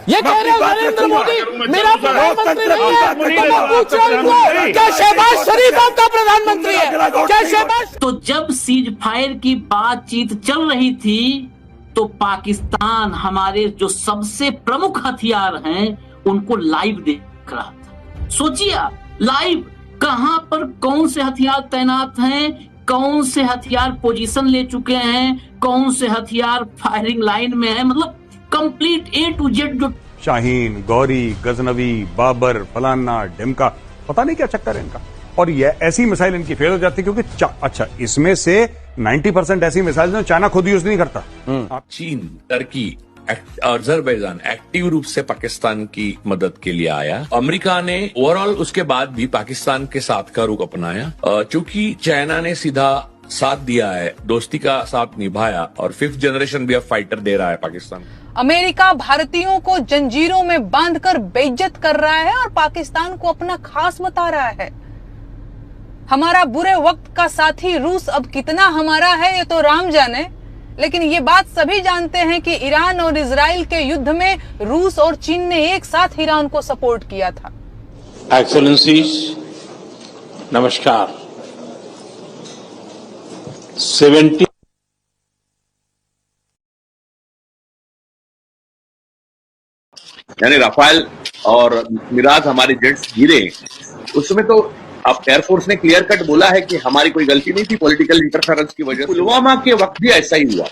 ये कह रहे हो नरेंद्र मोदी मेरा प्रधानमंत्री नहीं है, तो मैं पूछ रहा हूं क्या शहबाज शरीफ आपका प्रधानमंत्री है? क्या शहबाज? तो जब सीज फायर की बातचीत चल रही थी तो पाकिस्तान हमारे जो सबसे प्रमुख हथियार हैं उनको लाइव देख रहा था। सोचिए आप, लाइव कहां पर कौन से हथियार तैनात हैं, कौन से हथियार पोजीशन ले चुके हैं, कौन से हथियार फायरिंग लाइन में है, मतलब कंप्लीट A to Z जो शाहीन, गौरी, गजनवी, बाबर, फलाना, ढिमका, पता नहीं क्या चक्कर है इनका। और ये ऐसी मिसाइल इनकी फेल हो जाती है क्योंकि अच्छा, इसमें से 90% ऐसी मिसाइल जो चाइना खुद यूज नहीं करता। चीन, टर्की, अजरबैजान एक्टिव रूप से पाकिस्तान की मदद के लिए आया। अमेरिका ने ओवरऑल उसके बाद भी पाकिस्तान के साथ का रुख अपनाया। चूंकि चाइना ने सीधा साथ दिया है, दोस्ती का साथ निभाया और 5th जनरेशन भी अब फाइटर दे रहा है पाकिस्तान। अमेरिका भारतीयों को जंजीरों में बांधकर बेइज्जत कर रहा है और पाकिस्तान को अपना खास बता रहा है। हमारा बुरे वक्त का साथी रूस अब कितना हमारा है ये तो राम जाने, लेकिन ये बात सभी जानते हैं कि ईरान और इजराइल के युद्ध में रूस और चीन ने एक साथ ईरान को सपोर्ट किया था। एक्सेलेंसीज, नमस्कार। 70 यानी राफेल और मिराज हमारे जेट्स गिरे, उसमें तो अब एयरफोर्स ने क्लियर कट बोला है कि हमारी कोई गलती नहीं थी, पॉलिटिकल इंटरफेरेंस की वजह से। पुलवामा के वक्त भी ऐसा ही हुआ।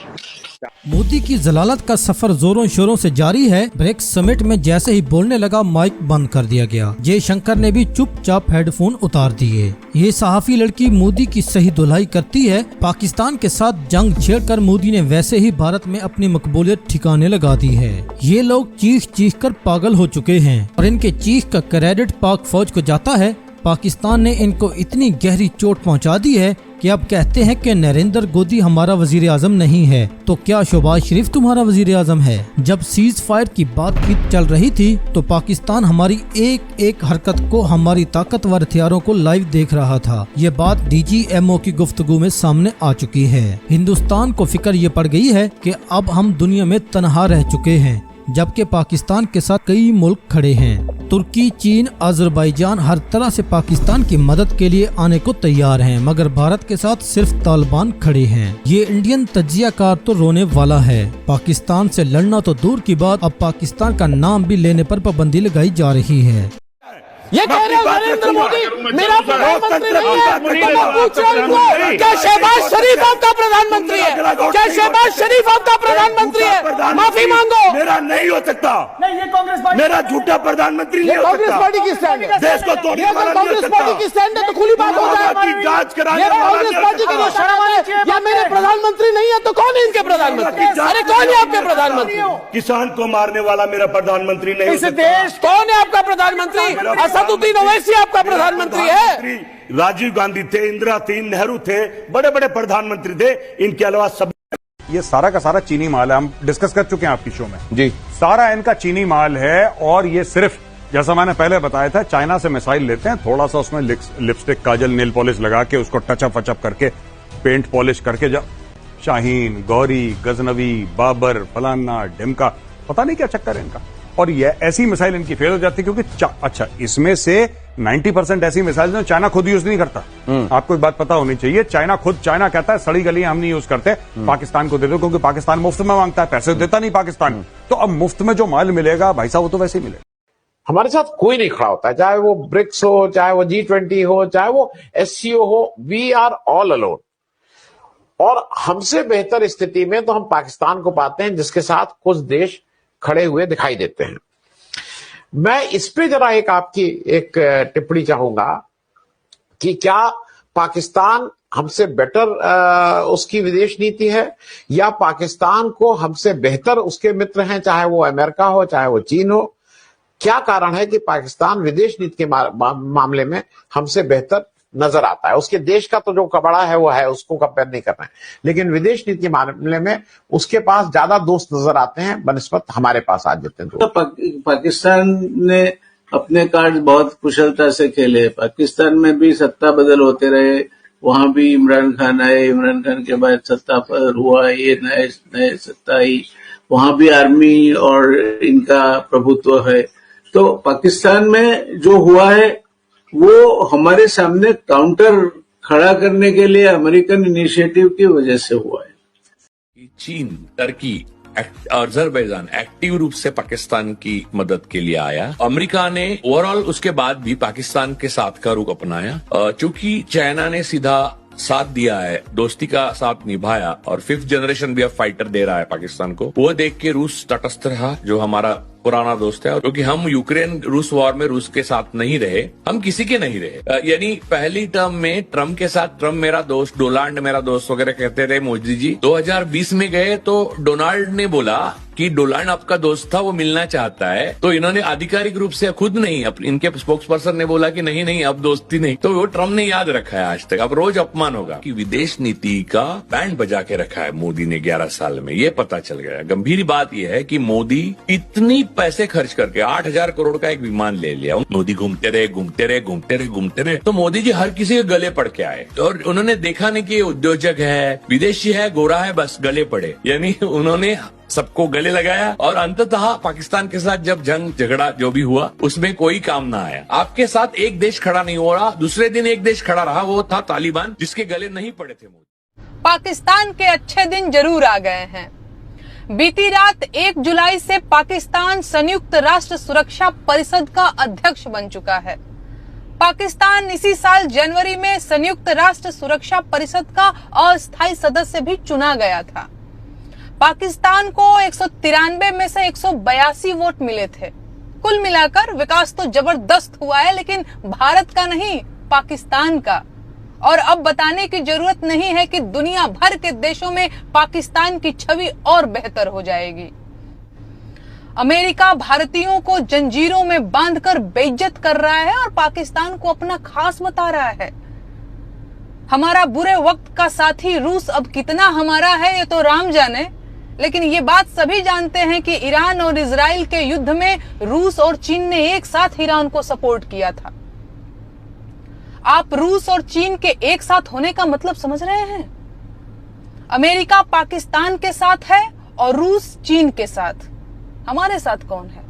मोदी की जलालत का सफर जोरों शोरों से जारी है। ब्रिक्स समिट में जैसे ही बोलने लगा माइक बंद कर दिया गया। जयशंकर ने भी चुपचाप हेडफोन उतार दिए। ये सहाफी लड़की मोदी की सही धुलाई करती है। पाकिस्तान के साथ जंग छेड़कर मोदी ने वैसे ही भारत में अपनी मकबूलियत ठिकाने लगा दी है। ये लोग चीख चीख कर पागल हो चुके हैं और इनके चीख का क्रेडिट पाक फौज को जाता है। पाकिस्तान ने इनको इतनी गहरी चोट पहुंचा दी है कि अब कहते हैं कि नरेंद्र मोदी हमारा वजीर आजम नहीं है तो क्या शहबाज शरीफ तुम्हारा वजीर आजम है। जब सीज फायर की बातचीत चल रही थी तो पाकिस्तान हमारी एक एक हरकत को, हमारी ताकतवर हथियारों को लाइव देख रहा था। ये बात DGMO की गुफ्तगू में सामने आ चुकी है। हिंदुस्तान को फिक्र ये पड़ गई है कि अब हम दुनिया में तनहा रह चुके हैं, जबकि पाकिस्तान के साथ कई मुल्क खड़े हैं। तुर्की, चीन, अजरबैजान हर तरह से पाकिस्तान की मदद के लिए आने को तैयार हैं, मगर भारत के साथ सिर्फ तालिबान खड़े हैं। ये इंडियन तज्जियाकार तो रोने वाला है। पाकिस्तान से लड़ना तो दूर की बात, अब पाकिस्तान का नाम भी लेने पर पाबंदी लगाई जा रही है। ये कह रहे हो नरेंद्र मोदी मेरा प्रधानमंत्री नहीं है, तो मैं पूछ रहा हूं क्या शहबाज शरीफ आपका प्रधानमंत्री है? क्या शहबाज शरीफ आपका प्रधानमंत्री है? माफी मांगो। मेरा नहीं हो सकता, नहीं, ये कांग्रेस पार्टी, मेरा झूठा प्रधानमंत्री नहीं हो सकता। कांग्रेस पार्टी की स्टैंड है, देश को तोड़ने वाला नहीं हो कांग्रेस पार्टी की स्टैंड है तो खुली बात हो जाए। जांच कराने ये कांग्रेस पार्टी के लिए शर्म है या मेरे प्रधानमंत्री नहीं है तो कौन है इनके प्रधानमंत्री? अरे कौन है आपके प्रधानमंत्री? किसान को मारने वाला मेरा प्रधानमंत्री नहीं हो इस सकता। देश कौन है आपका प्रधानमंत्री? असदुद्दीन ओवैसी आपका प्रधानमंत्री है। राजीव गांधी थे, इंदिरा थी, नेहरू थे, बड़े बड़े प्रधानमंत्री थे। इनके अलावा सब ये सारा का सारा चीनी माल है। हम डिस्कस कर चुके हैं आपकी शो में जी। सारा इनका चीनी माल है और ये सिर्फ जैसा मैंने पहले बताया था, चाइना से मिसाइल लेते हैं, थोड़ा सा उसमें लिपस्टिक, काजल, नेल पॉलिश लगा के उसको टचअप वचअप करके, पेंट पॉलिश करके, जब शाहीन, गौरी, गजनवी, बाबर, फलाना, ढिमका, पता नहीं क्या चक्कर है इनका। और ये ऐसी मिसाइल इनकी फेल हो जाती है क्योंकि अच्छा, इसमें से 90% ऐसी मिसाइल जो चाइना खुद यूज नहीं करता। आपको एक बात पता होनी चाहिए, चाइना कहता है सड़ी गलियां हम नहीं यूज करते, पाकिस्तान को दे दो, क्योंकि पाकिस्तान मुफ्त में मांगता है, पैसे देता नहीं पाकिस्तान। तो अब मुफ्त में जो माल मिलेगा भाई साहब वो तो वैसे ही मिलेगा। हमारे साथ कोई नहीं खड़ा होता है, चाहे वो ब्रिक्स हो, चाहे वो G20 हो, चाहे वो SCO हो, वी आर ऑल अलोन। और हमसे बेहतर स्थिति में तो हम पाकिस्तान को पाते हैं जिसके साथ कुछ देश खड़े हुए दिखाई देते हैं। मैं इस पे जरा आपकी एक टिप्पणी चाहूंगा कि क्या पाकिस्तान हमसे बेटर उसकी विदेश नीति है या पाकिस्तान को हमसे बेहतर उसके मित्र हैं, चाहे वो अमेरिका हो, चाहे वो चीन हो। क्या कारण है कि पाकिस्तान विदेश नीति के मामले में हमसे बेहतर नजर आता है? उसके देश का तो जो कबड़ा है वो है, उसको कंपेयर नहीं करना है, लेकिन विदेश नीति के मामले में उसके पास ज्यादा दोस्त नजर आते हैं बनस्पत हमारे पास आ जाते हैं। तो पाकिस्तान ने अपने कार्ड बहुत कुशलता से खेले। पाकिस्तान में भी सत्ता बदल होते रहे, वहां भी इमरान खान आए, इमरान खान के बाद सत्ता पर हुआ, ये नए सत्ता आई, वहां भी आर्मी और इनका प्रभुत्व है। तो पाकिस्तान में जो हुआ है वो हमारे सामने काउंटर खड़ा करने के लिए अमेरिकन इनिशिएटिव की वजह से हुआ है। चीन, टर्की, अजरबैजान एक्टिव रूप से पाकिस्तान की मदद के लिए आया। अमेरिका ने ओवरऑल उसके बाद भी पाकिस्तान के साथ का रुख अपनाया। चूंकि चाइना ने सीधा साथ दिया है, दोस्ती का साथ निभाया और 5th जनरेशन भी अब फाइटर दे रहा है पाकिस्तान को, वो देख के रूस तटस्थ रहा, जो हमारा पुराना दोस्त है। क्योंकि हम यूक्रेन रूस वॉर में रूस के साथ नहीं रहे, हम किसी के नहीं रहे। यानी पहली टर्म में ट्रम्प के साथ ट्रम्प मेरा दोस्त, डोनाल्ड मेरा दोस्त वगैरह कहते रहे मोदी जी। 2020 में गए तो डोनाल्ड ने बोला कि डोनाल्ड आपका दोस्त था, वो मिलना चाहता है। तो इन्होंने आधिकारिक रूप से खुद नहीं, इनके स्पोक्स पर्सन ने बोला कि नहीं अब दोस्ती नहीं। तो वो ट्रम्प ने याद रखा है आज तक। अब रोज अपमान होगा कि विदेश नीति का बैंड बजा के रखा है मोदी ने 11 साल में, ये पता चल गया। गंभीर बात यह है कि मोदी इतनी पैसे खर्च करके 8,000 करोड़ का एक विमान ले लिया। मोदी घूमते रहे। तो मोदी जी हर किसी के गले पड़ के आए और उन्होंने देखा नहीं कि उद्योजक है, विदेशी है, गोरा है, बस गले पड़े। यानी उन्होंने सबको गले लगाया और अंततः पाकिस्तान के साथ जब जंग झगड़ा जो भी हुआ उसमें कोई काम ना आया। आपके साथ एक देश खड़ा नहीं हो रहा, दूसरे दिन एक देश खड़ा रहा, वो था तालिबान, जिसके गले नहीं पड़े थे मोदी। पाकिस्तान के अच्छे दिन जरूर आ गए हैं। बीती रात 1 जुलाई से पाकिस्तान संयुक्त राष्ट्र सुरक्षा परिषद का अध्यक्ष बन चुका है। पाकिस्तान इसी साल जनवरी में संयुक्त राष्ट्र सुरक्षा परिषद का अस्थायी सदस्य भी चुना गया था। पाकिस्तान को 193 में से 182 वोट मिले थे। कुल मिलाकर विकास तो जबरदस्त हुआ है, लेकिन भारत का नहीं, पाकिस्तान का। और अब बताने की जरूरत नहीं है कि दुनिया भर के देशों में पाकिस्तान की छवि और बेहतर हो जाएगी। अमेरिका भारतीयों को जंजीरों में बांधकर बेइज्जत कर रहा है और पाकिस्तान को अपना खास बता रहा है। हमारा बुरे वक्त का साथी रूस अब कितना हमारा है ये तो राम जाने, लेकिन ये बात सभी जानते हैं कि ईरान और इजराइल के युद्ध में रूस और चीन ने एक साथ ईरान को सपोर्ट किया था। आप रूस और चीन के एक साथ होने का मतलब समझ रहे हैं? अमेरिका पाकिस्तान के साथ है और रूस चीन के साथ। हमारे साथ कौन है?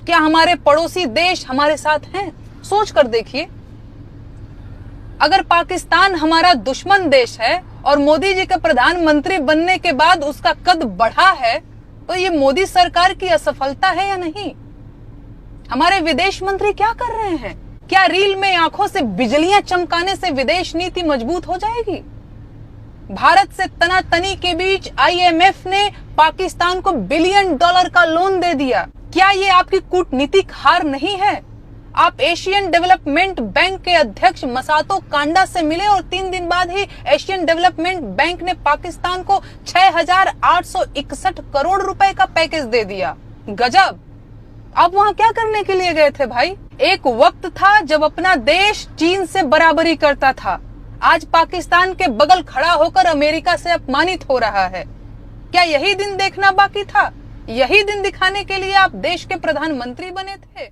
क्या हमारे पड़ोसी देश हमारे साथ हैं? सोच कर देखिए। अगर पाकिस्तान हमारा दुश्मन देश है और मोदी जी के प्रधानमंत्री बनने के बाद उसका कद बढ़ा है, तो ये मोदी सरकार की असफलता है या नहीं? हमारे विदेश मंत्री क्या कर रहे हैं? क्या रील में आंखों से बिजलियां चमकाने से विदेश नीति मजबूत हो जाएगी? भारत से तनातनी के बीच IMF ने पाकिस्तान को $1 बिलियन का लोन दे दिया। क्या ये आपकी कूटनीतिक हार नहीं है? आप एशियन डेवलपमेंट बैंक के अध्यक्ष मसातो कांडा से मिले और 3 दिन बाद ही एशियन डेवलपमेंट बैंक ने पाकिस्तान को 6,861 करोड़ रुपए का पैकेज दे दिया। गजब। आप वहां क्या करने के लिए गए थे भाई? एक वक्त था जब अपना देश चीन से बराबरी करता था। आज पाकिस्तान के बगल खड़ा होकर अमेरिका से अपमानित हो रहा है। क्या यही दिन देखना बाकी था? यही दिन दिखाने के लिए आप देश के प्रधानमंत्री बने थे?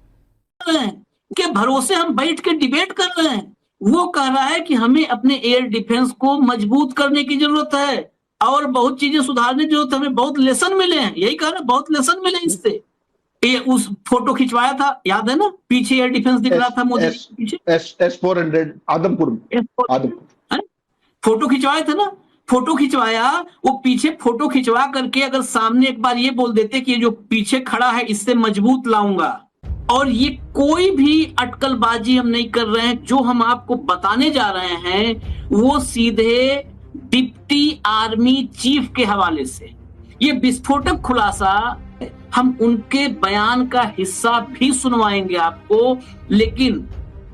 के भरोसे हम बैठ के डिबेट कर रहे हैं। वो कह रहा है कि हमें अपने एयर डिफेंस को मजबूत करने की जरूरत है और बहुत चीजें सुधारने की जरूरत है, हमें बहुत लेसन मिले हैं। यही कह रहा है, बहुत लेसन मिले इससे। ये उस फोटो खिंचवाया था, याद है ना? पीछे एयर डिफेंस दिख रहा था मोदी पीछे। S-400 आदमपुर फोटो खिंचवाया था ना? फोटो खिंचवाया, वो पीछे फोटो खिंचवा करके अगर सामने एक बार ये बोल देते कि ये जो पीछे खड़ा है इससे मजबूत लाऊंगा। और ये कोई भी अटकलबाजी हम नहीं कर रहे हैं। जो हम आपको बताने जा रहे हैं वो सीधे डिप्टी आर्मी चीफ के हवाले से। ये विस्फोटक खुलासा हम उनके बयान का हिस्सा भी सुनवाएंगे आपको। लेकिन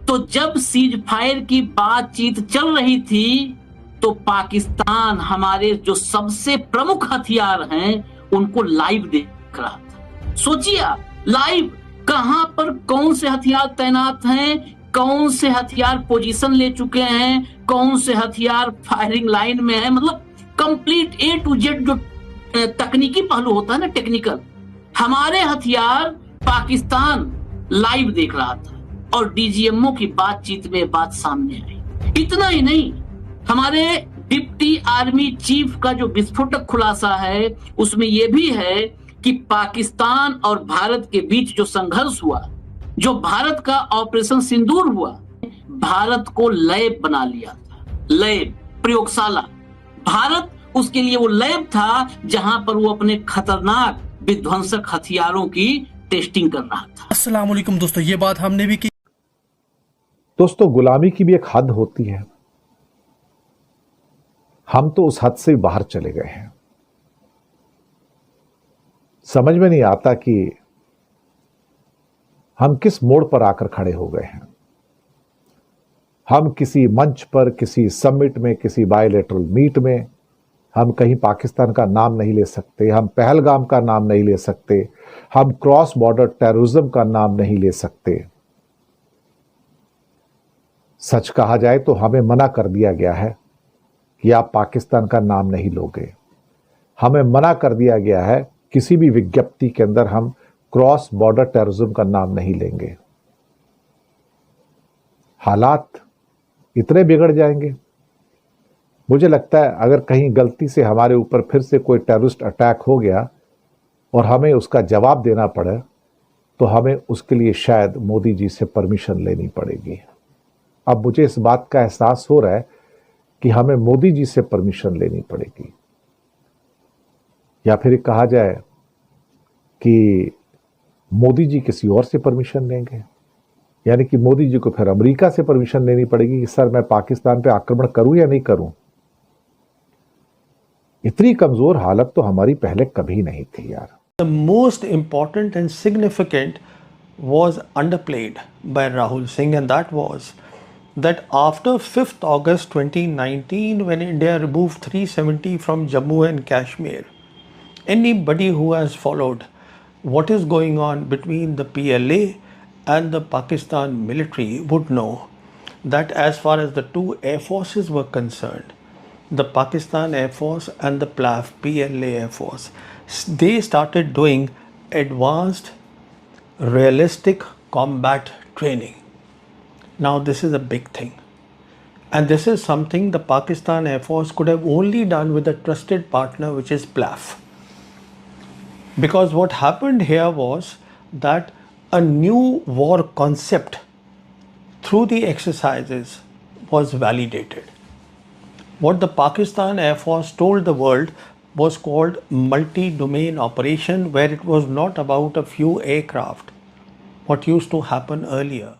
तो जब सीज फायर की बातचीत चल रही थी तो पाकिस्तान हमारे जो सबसे प्रमुख हथियार हैं उनको लाइव देख रहा था। सोचिए आप, लाइव कहां पर कौन से हथियार तैनात हैं, कौन से हथियार पोजीशन ले चुके हैं, कौन से हथियार फायरिंग लाइन में है। मतलब कंप्लीट A to Z जो तकनीकी पहलू होता है ना, टेक्निकल, हमारे हथियार पाकिस्तान लाइव देख रहा था। और DGMO की बातचीत में बात सामने आई। इतना ही नहीं, हमारे डिप्टी आर्मी चीफ का जो विस्फोटक खुलासा है उसमें यह भी है कि पाकिस्तान और भारत के बीच जो संघर्ष हुआ, जो भारत का ऑपरेशन सिंदूर हुआ, भारत को लैब बना लिया था। लैब, प्रयोगशाला। भारत उसके लिए वो लैब था जहां पर वो अपने खतरनाक विध्वंसक हथियारों की टेस्टिंग कर रहा था। अस्सलाम वालेकुम दोस्तों, ये बात हमने भी की। दोस्तों, गुलामी की भी एक हद होती है। हम तो उस हद से बाहर चले गए हैं। समझ में नहीं आता कि हम किस मोड़ पर आकर खड़े हो गए हैं। हम किसी मंच पर, किसी समिट में, किसी बायलैटरल मीट में हम कहीं पाकिस्तान का नाम नहीं ले सकते, हम पहलगाम का नाम नहीं ले सकते, हम क्रॉस बॉर्डर टेररिज्म का नाम नहीं ले सकते। सच कहा जाए तो हमें मना कर दिया गया है कि आप पाकिस्तान का नाम नहीं लोगे। हमें मना कर दिया गया है किसी भी विज्ञप्ति के अंदर हम क्रॉस बॉर्डर टेररिज्म का नाम नहीं लेंगे। हालात इतने बिगड़ जाएंगे। मुझे लगता है अगर कहीं गलती से हमारे ऊपर फिर से कोई टेररिस्ट अटैक हो गया और हमें उसका जवाब देना पड़े तो हमें उसके लिए शायद मोदी जी से परमिशन लेनी पड़ेगी। अब मुझे इस बात का एहसास हो रहा है कि हमें मोदी जी से परमिशन लेनी पड़ेगी, या फिर कहा जाए कि मोदी जी किसी और से परमिशन लेंगे, यानी कि मोदी जी को फिर अमेरिका से परमिशन लेनी पड़ेगी कि सर मैं पाकिस्तान पे आक्रमण करूं या नहीं करूं। इतनी कमजोर हालत तो हमारी पहले कभी नहीं थी यार। The most important and significant was underplayed by Rahul Singh, and that was that after 5th August 2019, when India removed 370 from Jammu and Kashmir, anybody who has followed what is going on between the PLA and the Pakistan military would know that as far as the two air forces were concerned, the Pakistan Air Force and the PLA Air Force, they started doing advanced realistic combat training. Now this is a big thing, and this is something the Pakistan Air Force could have only done with a trusted partner, which is PLAF. Because what happened here was that a new war concept through the exercises was validated. What the Pakistan Air Force told the world was called multi-domain operation, where it was not about a few aircraft, what used to happen earlier.